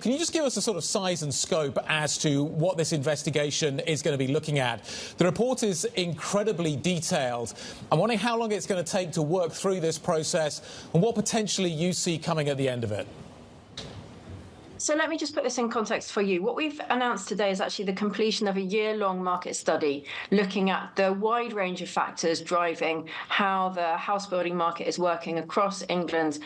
Can you just give us a sort of size and scope as to what this investigation is going to be looking at? The report is incredibly detailed. I'm wondering how long it's going to take to work through this process and what potentially you see coming at the end of it. So let me just put this in context for you. What we've announced today is actually the completion of a year-long market study looking at the wide range of factors driving how the house building market is working across England,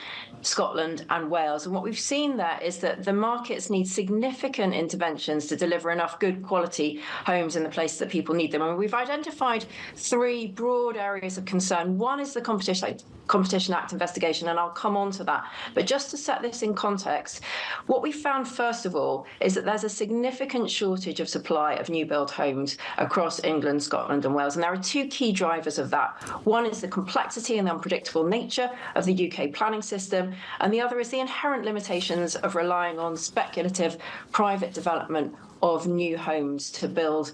Scotland and Wales. And what we've seen there is that the markets need significant interventions to deliver enough good quality homes in the places that people need them. And we've identified three broad areas of concern. One is the Competition Act investigation, and I'll come on to that. But just to set this in context, what we found, first of all, is that there's a significant shortage of supply of new build homes across England, Scotland and Wales. And there are two key drivers of that. One is the complexity and the unpredictable nature of the UK planning system, and the other is the inherent limitations of relying on speculative private development of new homes to build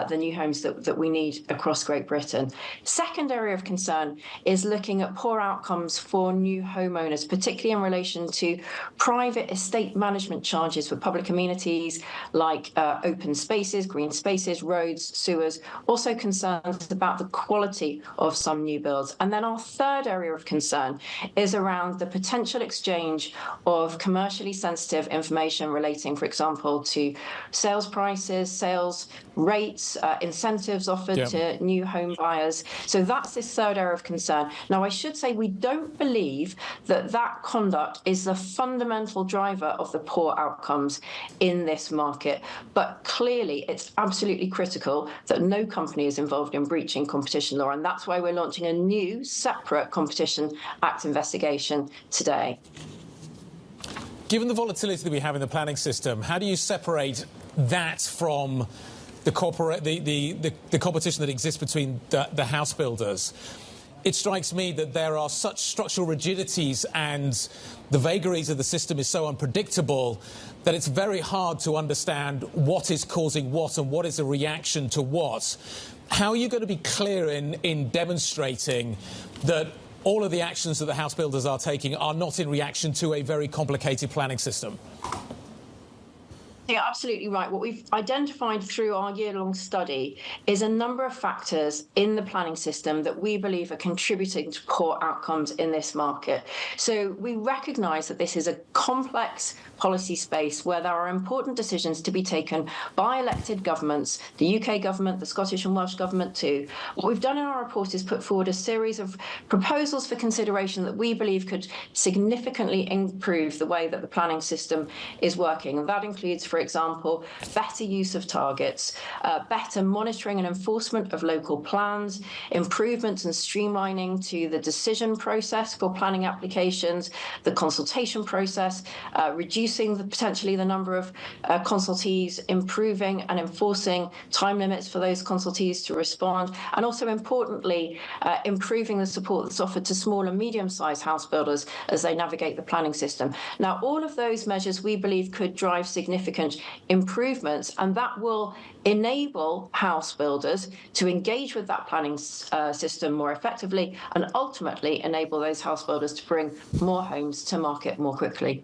the new homes that we need across Great Britain. Second area of concern is looking at poor outcomes for new homeowners, particularly in relation to private estate management charges for public amenities like open spaces, green spaces, roads, sewers. Also concerns about the quality of some new builds. And then our third area of concern is around the potential exchange of commercially sensitive information relating, for example, to sales prices, sales rates, incentives offered to new home buyers. So that's this third area of concern. Now, I should say we don't believe that that conduct is the fundamental driver of the poor outcomes in this market. But clearly, it's absolutely critical that no company is involved in breaching competition law. And that's why we're launching a new separate Competition Act investigation today. Given the volatility that we have in the planning system, how do you separate that from the competition that exists between the house builders? It strikes me that there are such structural rigidities and the vagaries of the system is so unpredictable that it's very hard to understand what is causing what and what is a reaction to what. How are you going to be clear in demonstrating that all of the actions that the house builders are taking are not in reaction to a very complicated planning system? You're absolutely right. What we've identified through our year-long study is a number of factors in the planning system that we believe are contributing to poor outcomes in this market. So we recognise that this is a complex policy space where there are important decisions to be taken by elected governments, the UK government, the Scottish and Welsh government too. What we've done in our report is put forward a series of proposals for consideration that we believe could significantly improve the way that the planning system is working. And that includes, for example, better use of targets, better monitoring and enforcement of local plans, improvements and streamlining to the decision process for planning applications, the consultation process, reducing potentially the number of consultees, improving and enforcing time limits for those consultees to respond, and also importantly, improving the support that's offered to small and medium-sized house builders as they navigate the planning system. Now, all of those measures we believe could drive significant improvements, and that will enable house builders to engage with that planning system more effectively and ultimately enable those house builders to bring more homes to market more quickly.